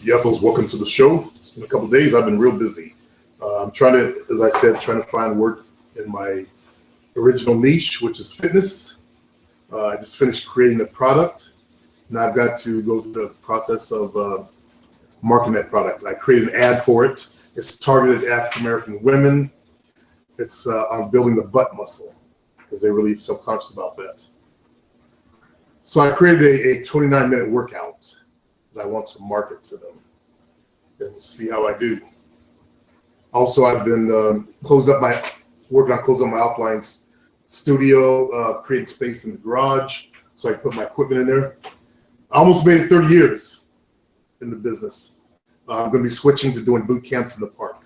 Yuffles, welcome to the show. It's been a couple of days. I've been real busy. I'm trying to, as I said, trying to find work in my original niche, which is fitness. I just finished creating a product. Now I've got to go through the process of marketing that product. I created an ad for it. It's targeted at African American women. It's on building the butt muscle because they're really self-conscious about that. So I created a 29-minute workout that I want to market to them, and we'll see how I do. Also, I've been working on closing up my offline studio, creating space in the garage so I can put my equipment in there. I almost made it 30 years in the business. I'm going to be switching to doing boot camps in the park.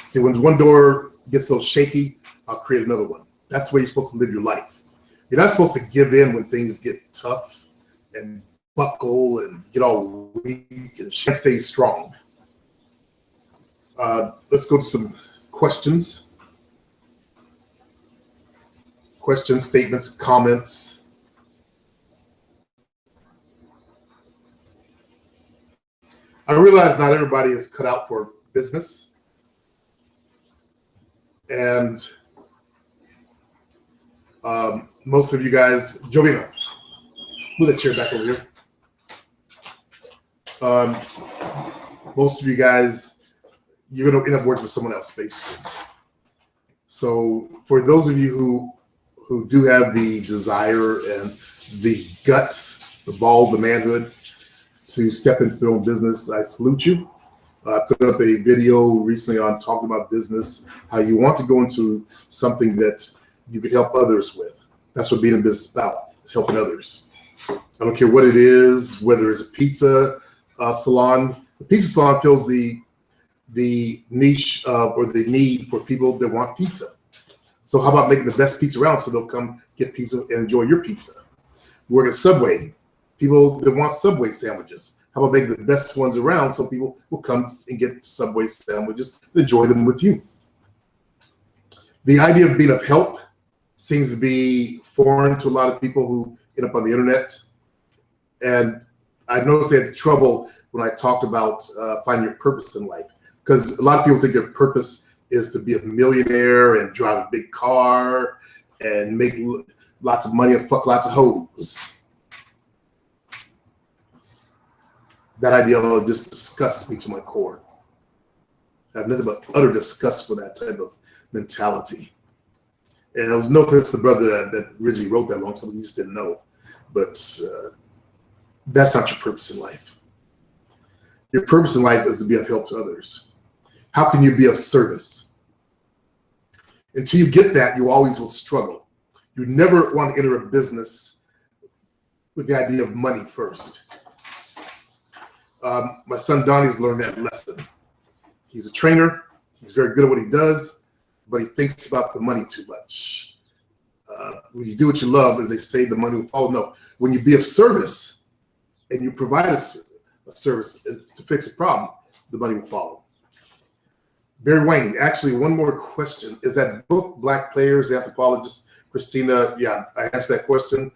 See, when one door gets a little shaky, I'll create another one. That's the way you're supposed to live your life. You're not supposed to give in when things get tough and buckle and get all weak and stay strong. Let's go to some questions. Questions, statements, comments. I realize not everybody is cut out for business. And most of you guys, Jovina, move that chair back over here. Most of you guys, you're going to end up working with someone else, basically. So for those of you who do have the desire and the guts, the balls, the manhood to step into their own business, I salute you. I put up a video recently on talking about business, how you want to go into something that you could help others with. That's what being in business is about, is helping others. I don't care what it is, whether it's a pizza salon. The pizza salon fills the niche or the need for people that want pizza. So how about making the best pizza around so they'll come get pizza and enjoy your pizza? Work at Subway. People that want Subway sandwiches. How about making the best ones around so people will come and get Subway sandwiches and enjoy them with you? The idea of being of help seems to be foreign to a lot of people who get up on the internet. And I noticed they had trouble when I talked about finding your purpose in life. Because a lot of people think their purpose is to be a millionaire and drive a big car and make lots of money and fuck lots of hoes. That idea just disgusts me to my core. I have nothing but utter disgust for that type of mentality. And it was no offense to the brother that originally wrote that long time, he just didn't know. But that's not your purpose in life. Your purpose in life is to be of help to others. How can you be of service? Until you get that, you always will struggle. You never want to enter a business with the idea of money first. My son Donnie's learned that lesson. He's a trainer. He's very good at what he does, but he thinks about the money too much. When you do what you love, as they say, the money will follow. No, when you be of service and you provide a service to fix a problem, the money will follow. Barry Wayne, actually, one more question. Is that book, Black Players, Anthropologist, Christina? Yeah, I answered that question.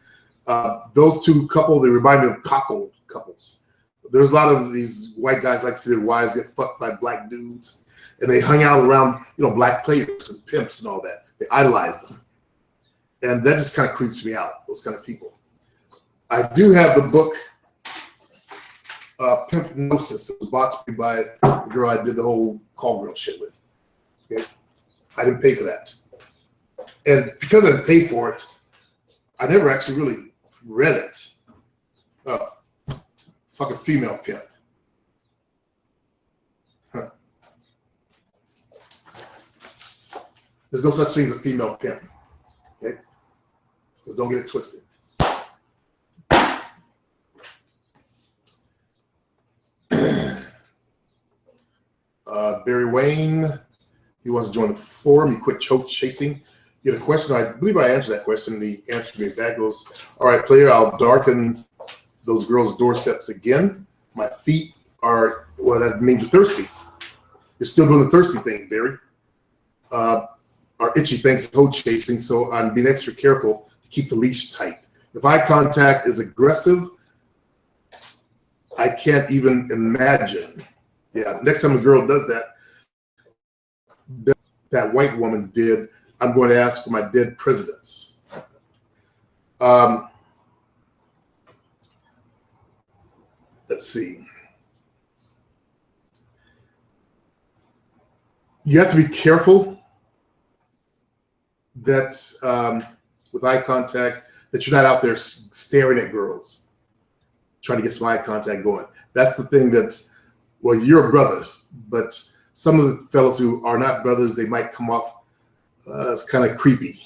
Those two couples, they remind me of cockle couples. There's a lot of these white guys like to see their wives get fucked by black dudes, and they hung out around, black players and pimps and all that. They idolize them. And that just kind of creeps me out, those kind of people. I do have the book, Pimpnosis. It was bought to me by the girl I did the whole call girl shit with. Okay? I didn't pay for that. And because I didn't pay for it, I never actually really read it. Fucking female pimp. Huh. There's no such thing as a female pimp. Okay? So don't get it twisted. Barry Wayne, he wants to join the forum. He quit chasing. You had a question. I believe I answered that question. The answer to me back goes, all right, player, I'll darken those girls' doorsteps again. My feet are, well, that means you're thirsty. You're still doing the thirsty thing, Barry. Are itchy things, hoe chasing, so I'm being extra careful to keep the leash tight. If eye contact is aggressive, I I can't even imagine. Yeah, next time a girl does that, that white woman did, I'm going to ask for my dead presidents. Let's see. You have to be careful that with eye contact, that you're not out there staring at girls, trying to get some eye contact going. That's the thing that's, well, you're brothers, but some of the fellows who are not brothers, they might come off as kind of creepy.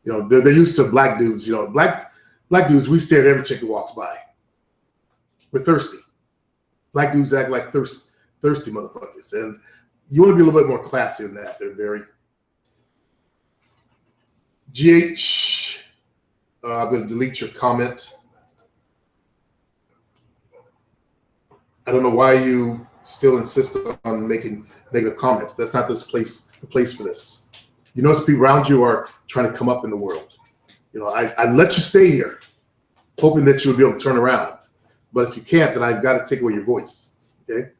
You know, they're used to black dudes. You know, black dudes, we stare at every chick who walks by. We're thirsty. Black dudes act like thirsty motherfuckers. And you want to be a little bit more classy than that. They're very. GH, I'm going to delete your comment. I don't know why you still insist on making negative comments. That's not the place for this. You notice people around you are trying to come up in the world. You know, I let you stay here, hoping that you'll be able to turn around. But if you can't, then I've got to take away your voice. Okay?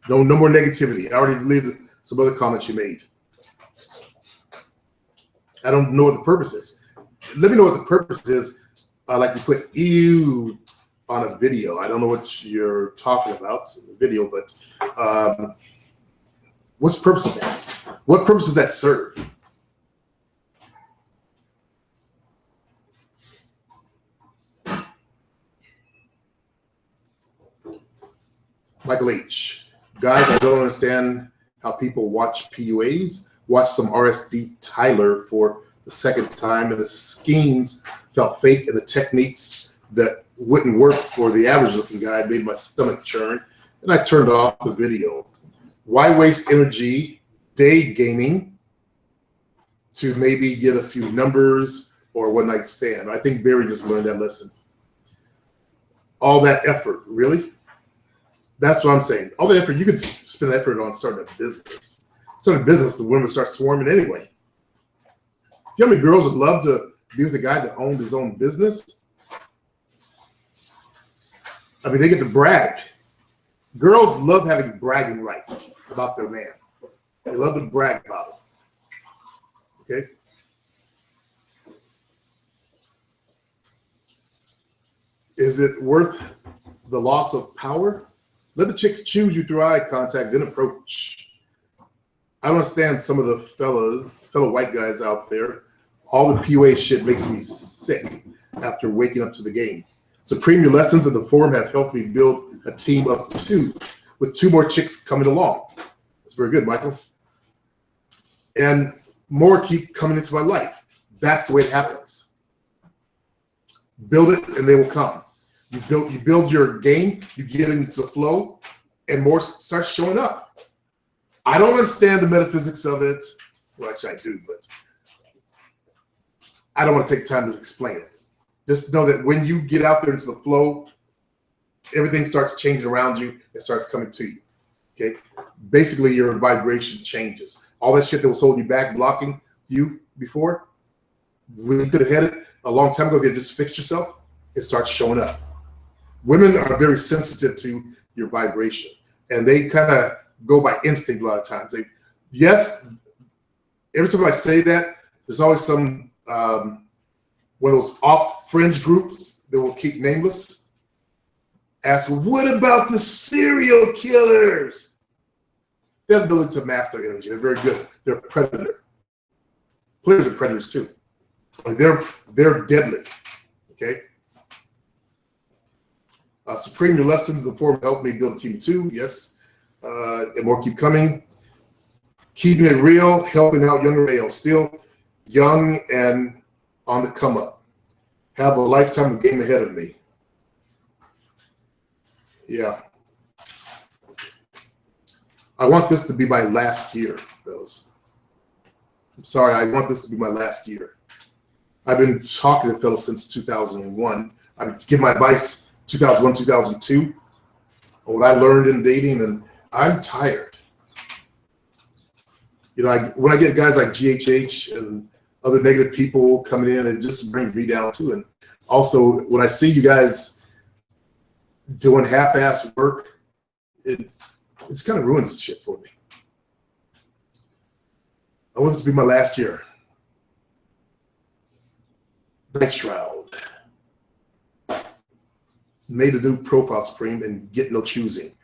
No more negativity. I already deleted some other comments you made. I don't know what the purpose is. Let me know what the purpose is. I like to put ew on a video. I don't know what you're talking about in the video, but what's the purpose of that? What purpose does that serve? Michael H. Guys, I don't understand how people watch PUAs, watch some RSD Tyler for the second time, and the schemes felt fake, and the techniques that wouldn't work for the average looking guy made my stomach churn, and I turned off the video. Why waste energy day gaming to maybe get a few numbers or one night stand? I think Barry just learned that lesson. All that effort, really? That's what I'm saying. All the effort, you could spend effort on starting a business. Starting a business, the women start swarming anyway. Do you know how many girls would love to be with a guy that owned his own business? I mean, they get to brag. Girls love having bragging rights about their man. They love to brag about it. Okay? Is it worth the loss of power? Let the chicks choose you through eye contact, then approach. I don't understand some of the fellow white guys out there. All the PUA shit makes me sick after waking up to the game. Supreme, your lessons in the forum have helped me build a team of 2, with 2 more chicks coming along. That's very good, Michael. And more keep coming into my life. That's the way it happens. Build it and they will come. You build your game, you get into the flow, and more starts showing up. I don't understand the metaphysics of it. Well, actually I do, but I don't want to take time to explain it. Just know that when you get out there into the flow, everything starts changing around you. It starts coming to you. Okay? Basically, your vibration changes. All that shit that was holding you back, blocking you before, when you could have had it a long time ago, if you just fixed yourself, it starts showing up. Women are very sensitive to your vibration, and they kind of go by instinct a lot of times. Yes, every time I say that, there's always some one of those off fringe groups that will keep nameless. Ask, what about the serial killers? They have the ability to mask their energy. They're very good. They're a predator. Players are predators too. They're deadly. Okay. Supreme, your lessons in the forum helped me build a team of 2. Yes. And more keep coming. Keeping it real, helping out younger males. Still young and on the come up. Have a lifetime of game ahead of me. Yeah. I want this to be my last year, fellas. I'm sorry, I want this to be my last year. I've been talking to fellas since 2001. I've given my advice 2001, 2002, on what I learned in dating, and I'm tired. You know, when I get guys like GHH and other negative people coming in, it just brings me down too. And also, when I see you guys doing half-ass work, it's kind of ruins shit for me. I want this to be my last year. Night Shroud made a new profile screen and get no choosing.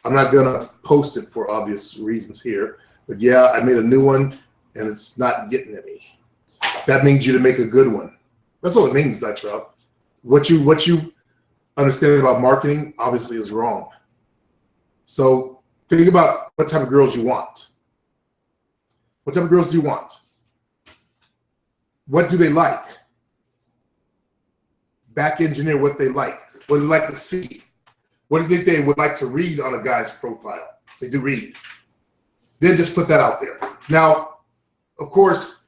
I'm not gonna post it for obvious reasons here, but yeah, I made a new one and it's not getting any. That means you to make a good one. That's all it means, Night Shroud. What you understand about marketing obviously is wrong. So think about what type of girls you want. What type of girls do you want? What do they like? Back engineer what they like. What do they like to see? What do you think they would like to read on a guy's profile? Say, do read. Then just put that out there. Now, of course,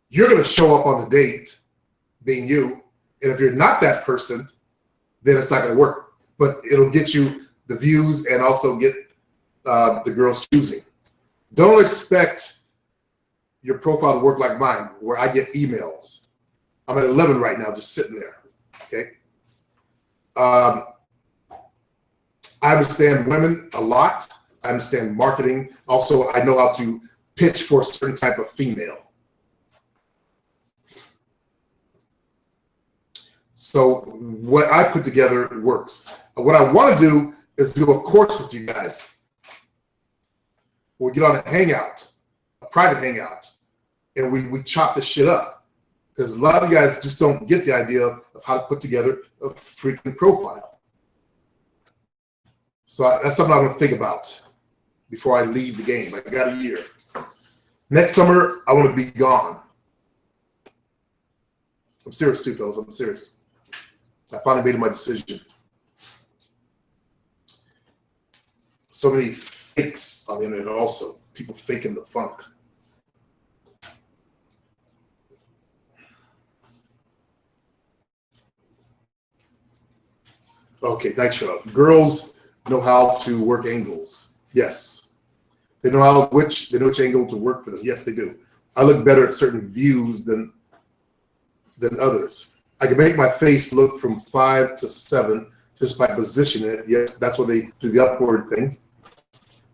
you're going to show up on the date being you. And if you're not that person, then it's not going to work. But it'll get you the views and also get the girls choosing. Don't expect your profile to work like mine, where I get emails. I'm at 11 right now, just sitting there. Okay. I understand women a lot. I understand marketing. Also, I know how to pitch for a certain type of female. So what I put together works. What I want to do is do a course with you guys. We get on a hangout, a private hangout, and we chop this shit up. Because a lot of you guys just don't get the idea of how to put together a freaking profile. So that's something I'm going to think about before I leave the game. I got a year. Next summer, I want to be gone. I'm serious too, fellas. I'm serious. I finally made my decision. So many fakes on the internet also. People faking the funk. Okay, Night Shroud. Girls know how to work angles. Yes. They know which angle to work for them. Yes, they do. I look better at certain views than others. I can make my face look from 5 to 7 just by positioning it. Yes, that's why they do the upward thing.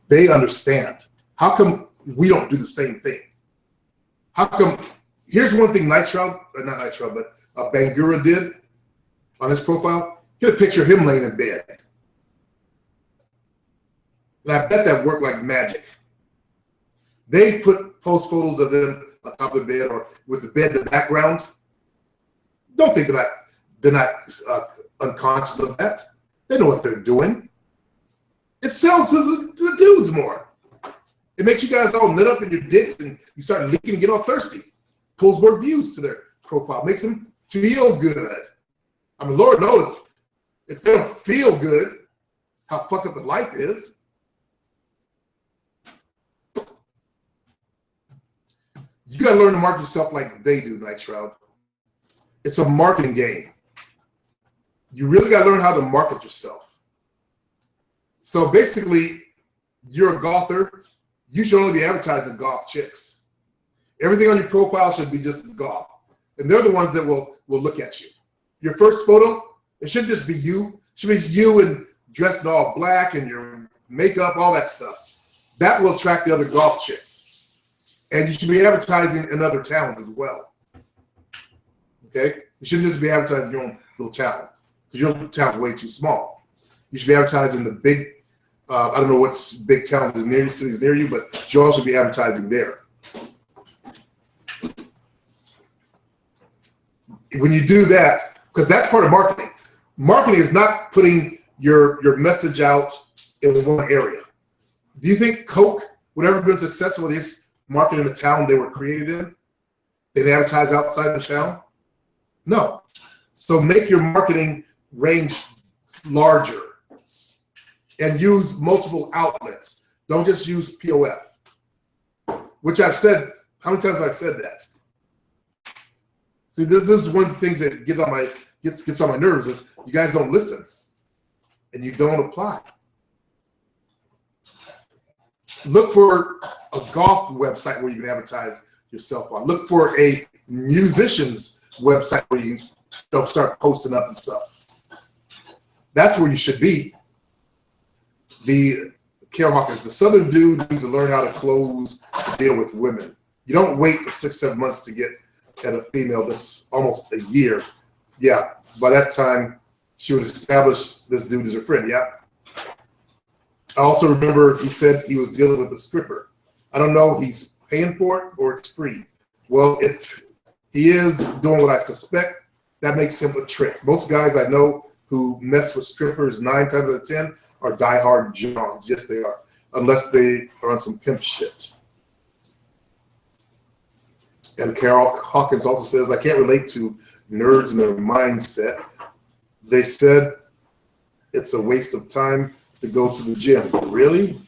They understand. How come we don't do the same thing? How come? Here's one thing Night Shroud, not Night Shroud, but Bangura did on his profile. Get a picture of him laying in bed. And I bet that worked like magic. They post photos of them on top of the bed or with the bed in the background. Don't think they're not unconscious of that. They know what they're doing. It sells to the dudes more. It makes you guys all knit up in your dicks and you start leaking and get all thirsty. Pulls more views to their profile. Makes them feel good. I mean, Lord knows if they don't feel good, how fucked up the life is. You got to learn to market yourself like they do, Night Shroud. It's a marketing game. You really got to learn how to market yourself. So basically, you're a golfer. You should only be advertising goth chicks. Everything on your profile should be just goth. And they're the ones that will look at you. Your first photo, it shouldn't just be you. It should be you and dressed in all black and your makeup, all that stuff. That will attract the other goth chicks. And you should be advertising in other towns as well. Okay? You shouldn't just be advertising your own little town because your town's way too small. You should be advertising the big, I don't know what big town is near you, cities near you, but you also be advertising there. When you do that, because that's part of marketing. Marketing is not putting your message out in one area. Do you think Coke would ever been successful with this marketing the town they were created in? They'd advertise outside the town? No. So make your marketing range larger and use multiple outlets. Don't just use POF, which I've said. How many times have I said that? See, this is one of the things that gets on my nerves is you guys don't listen and you don't apply. Look for a golf website where you can advertise yourself on. Look for a musician's website where you can start posting up and stuff. That's where you should be. The Carol Hawkins, the Southern dude needs to learn how to close, deal with women. You don't wait for 6-7 months to get at a female that's almost a year. Yeah, by that time, she would establish this dude as her friend. Yeah. I also remember he said he was dealing with a stripper. I don't know, he's paying for it or it's free. Well, if he is doing what I suspect, that makes him a trick. Most guys I know who mess with strippers 9 times out of 10 are diehard Johns. Yes, they are, unless they are on some pimp shit. And Carol Hawkins also says, I can't relate to nerds and their mindset. They said it's a waste of time to go to the gym. Really?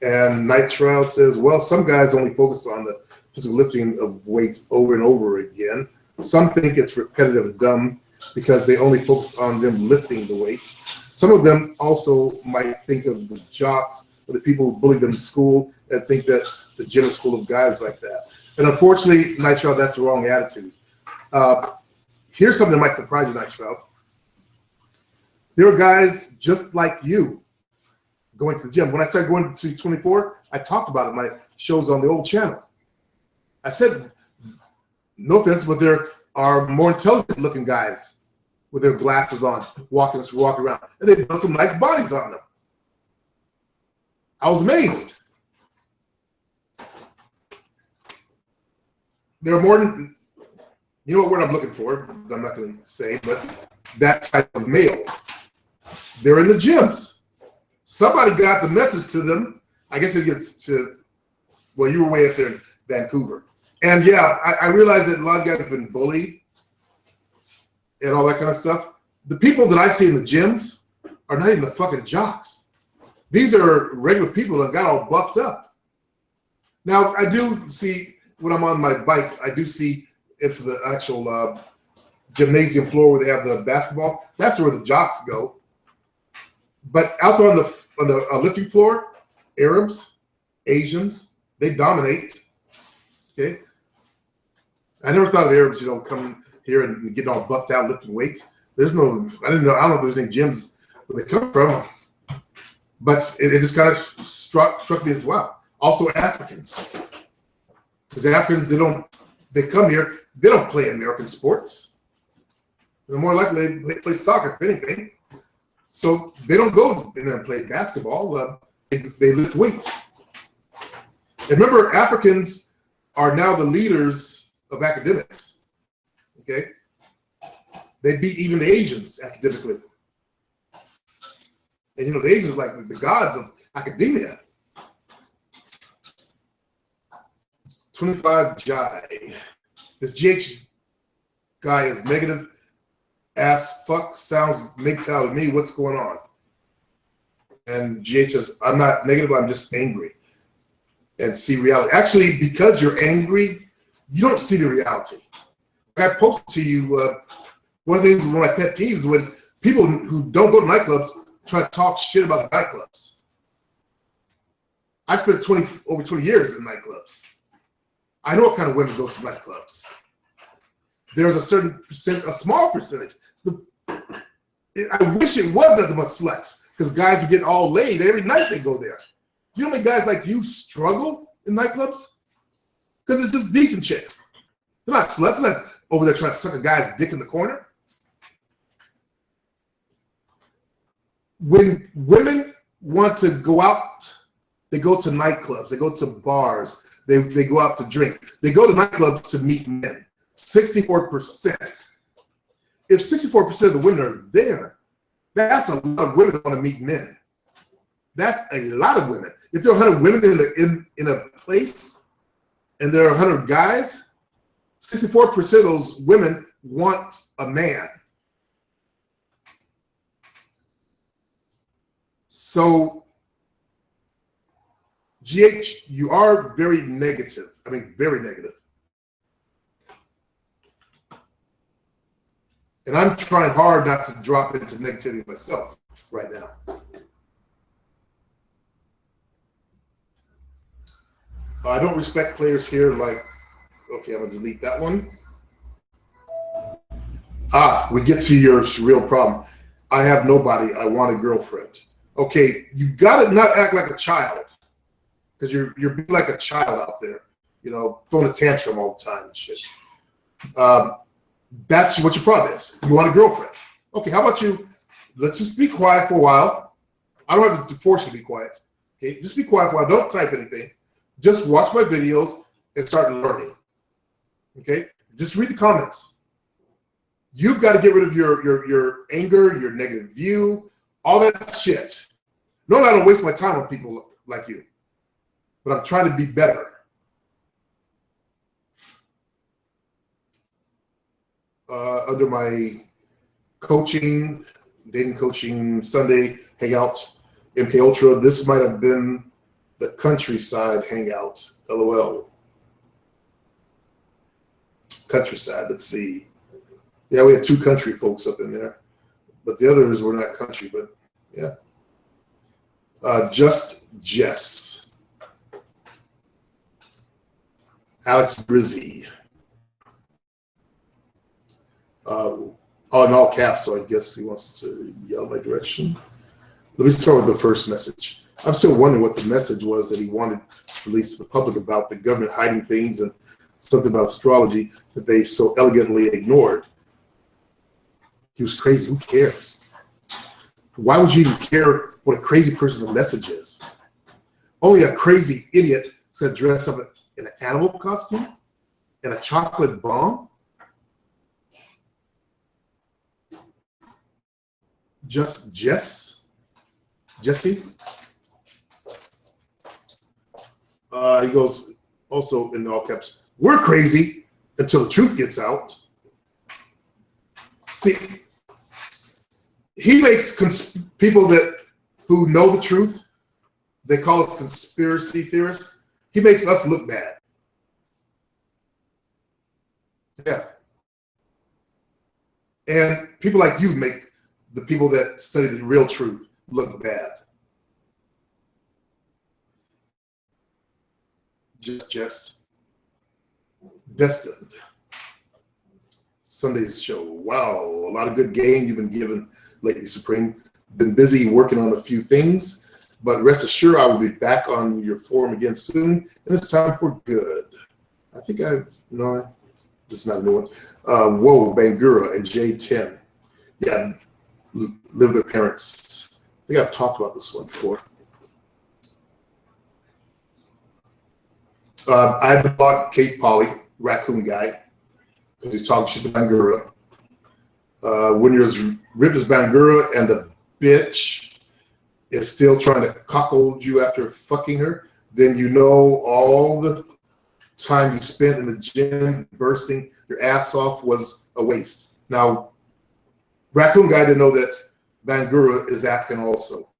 And Night Shroud says, well, some guys only focus on the physical lifting of weights over and over again. Some think it's repetitive and dumb because they only focus on them lifting the weights. Some of them also might think of the jocks or the people who bully them in school and think that the gym is full of guys like that. And unfortunately, Night Shroud, that's the wrong attitude. Here's something that might surprise you, Night Shroud. There are guys just like you going to the gym. When I started going to 24, I talked about it in my shows on the old channel. I said, no offense, but there are more intelligent looking guys with their glasses on, walking around, and they built some nice bodies on them. I was amazed. There are more than, you know what word I'm looking for, I'm not going to say, but that type of male. They're in the gyms. Somebody got the message to them. I guess it gets to, well, you were way up there in Vancouver. And yeah, I realize that a lot of guys have been bullied and all that kind of stuff. The people that I see in the gyms are not even the fucking jocks. These are regular people that got all buffed up. Now, I do see, when I'm on my bike, I do see into the actual gymnasium floor where they have the basketball. That's where the jocks go. But out there on the lifting floor, Arabs, Asians, they dominate. Okay. I never thought of Arabs, coming here and getting all buffed out lifting weights. There's no, I don't know if there's any gyms where they come from, but it just kind of struck me as well. Also Africans, because Africans, they come here, they don't play American sports. They're more likely they play soccer, if anything. So they don't go in there and play basketball. They lift weights. And remember, Africans are now the leaders of academics. Okay, they beat even the Asians academically. And the Asians are like the gods of academia. 25 Jai. This GH guy is negative as fuck, sounds MGTOW to me. What's going on? And GH says, I'm not negative, I'm just angry. And see reality. Actually, because you're angry, you don't see the reality. I posted to you, one of the things, one of my pet peeves is when people who don't go to nightclubs try to talk shit about nightclubs. I spent over 20 years in nightclubs. I know what kind of women go to nightclubs. There's a certain percent, a small percentage. I wish it wasn't that much sluts, because guys are getting all laid every night they go there. Do you know how many guys like you struggle in nightclubs? Because it's just decent chicks. They're not sluts. They're not over there trying to suck a guy's dick in the corner. When women want to go out, they go to nightclubs. They go to bars. They go out to drink. They go to nightclubs to meet men. 64%. If 64% of the women are there, that's a lot of women that want to meet men. That's a lot of women. If there are 100 women in a place and there are 100 guys, 64% of those women want a man. So, GH, you are very negative. I mean, very negative. And I'm trying hard not to drop into negativity myself right now. I don't respect players here like, okay, I'm going to delete that one. We get to your real problem. I have nobody. I want a girlfriend. Okay, you gotta not act like a child, because you're being like a child out there, throwing a tantrum all the time and shit. That's what your problem is. You want a girlfriend. Okay, how about you? Let's just be quiet for a while. I don't have to force you to be quiet. Okay, just be quiet for a while. Don't type anything. Just watch my videos and start learning. Okay, just read the comments. You've got to get rid of your anger, your negative view, all that shit. No, I don't waste my time on people like you, but I'm trying to be better. Under my coaching, dating coaching Sunday hangout, MK Ultra, this might have been the countryside hangout. LOL. Countryside. Let's see. Yeah, we had 2 country folks up in there, but the others were not country. But yeah. Just Jess. Alex Brizzy. In all caps, so I guess he wants to yell my direction. Let me start with the first message. I'm still wondering what the message was that he wanted to release to the public about the government hiding things and something about astrology that they so elegantly ignored. He was crazy. Who cares? Why would you even care what a crazy person's message is? Only a crazy idiot is going to dress up in an animal costume and a chocolate bomb. Just Jesse. He goes also in all caps, we're crazy until the truth gets out. See, he makes people who know the truth, they call us conspiracy theorists. He makes us look bad. Yeah. And people like you make the people that study the real truth look bad. Just destined. Sunday's show. Wow, a lot of good game you've been given lately, Supreme. Been busy working on a few things, but rest assured I will be back on your forum again soon, and it's time for good. I think this is not a new one. Whoa, Bangura and J10. Yeah, live with their parents. I think I've talked about this one before. I have bought Kate Polly, raccoon guy, because he's talking shit to Bangura. When you're as ripped as Bangura and the bitch is still trying to cuckold you after fucking her, then you know all the time you spent in the gym bursting your ass off was a waste. Now, raccoon guy didn't know that Bangura is African also.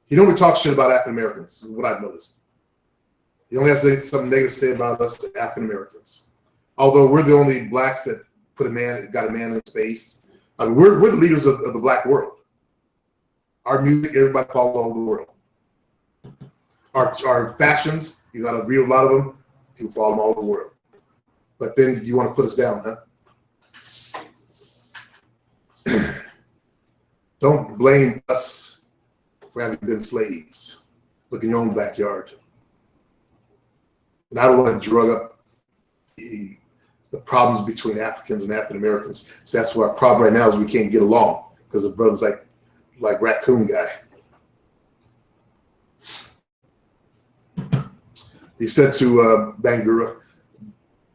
He don't really talk shit about African Americans, is what I've noticed. He only has something negative to say about us African Americans. Although we're the only blacks that got a man in space. I mean, we're the leaders of the black world. Our music, everybody follows all over the world. Our fashions, you got to read a lot of them. People follow them all over the world. But then you want to put us down, huh? Don't blame us for having been slaves. Look in your own backyard. And I don't want to drug up the problems between Africans and African Americans. So that's what our problem right now is we can't get along because of brothers like raccoon guy. He said to Bangura,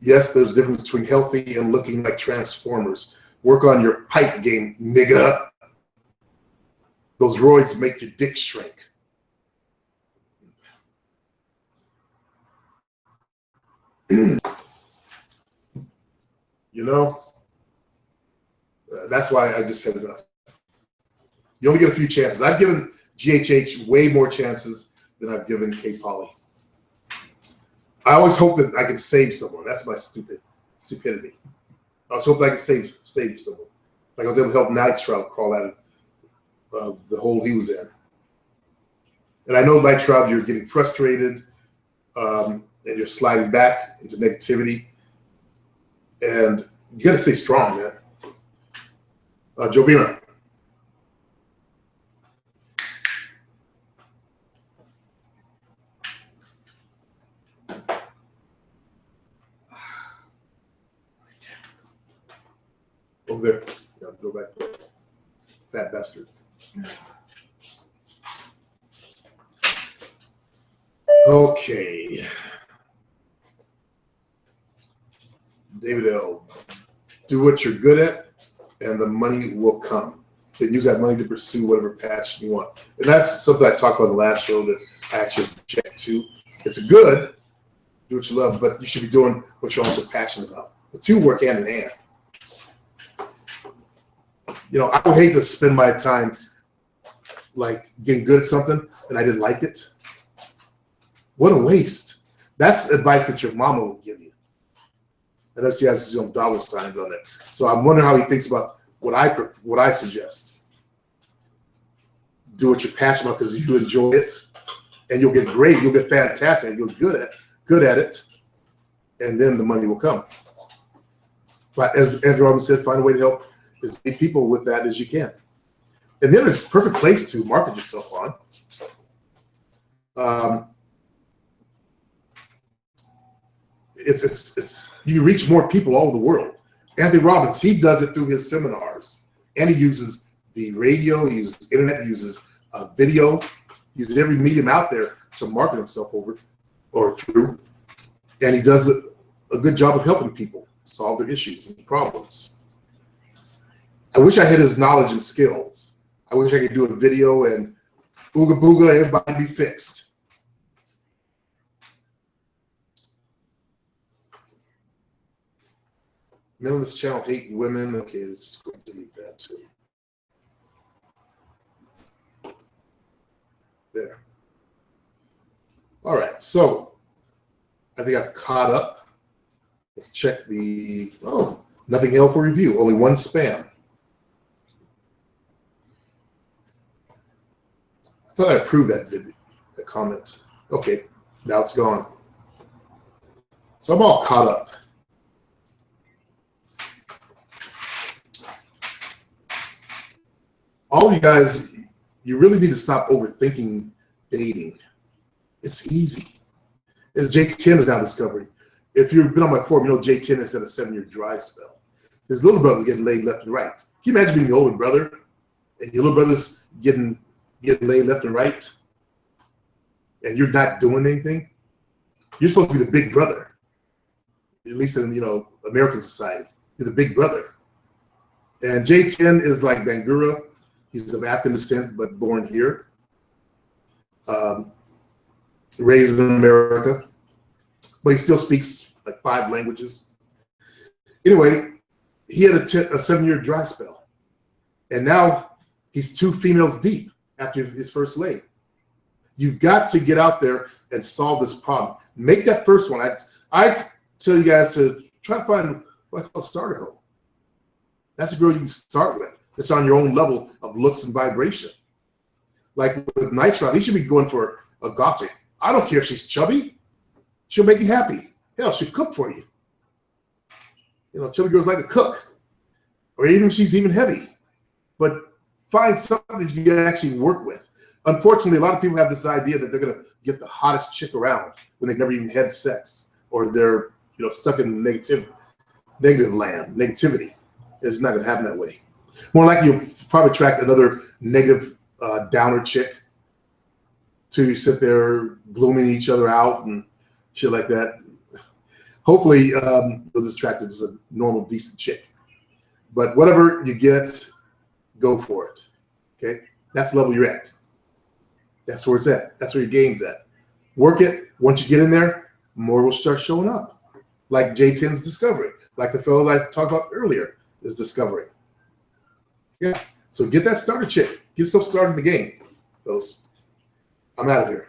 yes, there's a difference between healthy and looking like Transformers. Work on your pipe game, nigga. Those roids make your dick shrink. That's why I just said enough. You only get a few chances. I've given GHH way more chances than I've given K. Polly. I always hope that I can save someone. That's my stupidity. I was hoping I could save someone. Like I was able to help Night Shroud crawl out of the hole he was in. And I know, Night Shroud, you're getting frustrated and you're sliding back into negativity. And you got to stay strong, man. Jovina. Over there. Yeah, go back. Fat bastard. Okay. David L. Do what you're good at, and the money will come. Then use that money to pursue whatever passion you want. And that's something I talked about in the last show that I actually object to. It's good, do what you love, but you should be doing what you're also passionate about. The two work hand in hand. You know, I would hate to spend my time like getting good at something and I didn't like it. What a waste. That's advice that your mama will give you. I know she has some dollar signs on there. So I'm wondering how he thinks about what I suggest. Do what you're passionate about because you enjoy it, and you'll get great. You'll get fantastic. And you'll get good at it, and then the money will come. But as Andrew Robbins said, find a way to help as many people with that as you can. And then it's a perfect place to market yourself on. It's you reach more people all over the world. Anthony Robbins, he does it through his seminars, and he uses the radio, he uses internet, he uses video, he uses every medium out there to market himself over or through, and he does a good job of helping people solve their issues and problems. I wish I had his knowledge and skills. I wish I could do a video and ooga booga, everybody be fixed. Men on this channel hate women. Okay, let's go delete that too. There. All right, so I think I've caught up. Let's check the, oh, nothing else for review, only one spam. I thought I approved that video, that comment. Okay, now it's gone. So I'm all caught up. All you guys, you really need to stop overthinking dating. It's easy. As J10 is now discovering. If you've been on my forum, you know J10 has had a 7-year dry spell. His little brother's getting laid left and right. Can you imagine being the older brother and your little brother's getting laid left and right and you're not doing anything? You're supposed to be the big brother. At least in, you know, American society. You're the big brother. And J10 is like Bangura. He's of African descent, but born here, raised in America, but he still speaks like 5 languages. Anyway, he had a 7-year dry spell, and now he's 2 females deep after his first lay. You've got to get out there and solve this problem. Make that first one. I tell you guys to try to find what I call a starter hoe. That's a girl you can start with. It's on your own level of looks and vibration. Like with Nitro, he should be going for a goth chick. I don't care if she's chubby. She'll make you happy. Hell, she'll cook for you. You know, chubby girls like to cook. Or even if she's even heavy. But find something that you can actually work with. Unfortunately, a lot of people have this idea that they're going to get the hottest chick around when they've never even had sex. Or they're, you know, stuck in negative land, negativity. It's not going to happen that way. More likely, you'll probably attract another negative downer chick to sit there glooming each other out and shit like that. Hopefully, you'll just attract it as a normal, decent chick. But whatever you get, go for it. Okay? That's the level you're at. That's where it's at. That's where your game's at. Work it. Once you get in there, more will start showing up. Like J10's discovering. Like the fellow I talked about earlier is discovering. Yeah. So get that starter chick. Get yourself started in the game, fellas. I'm out of here.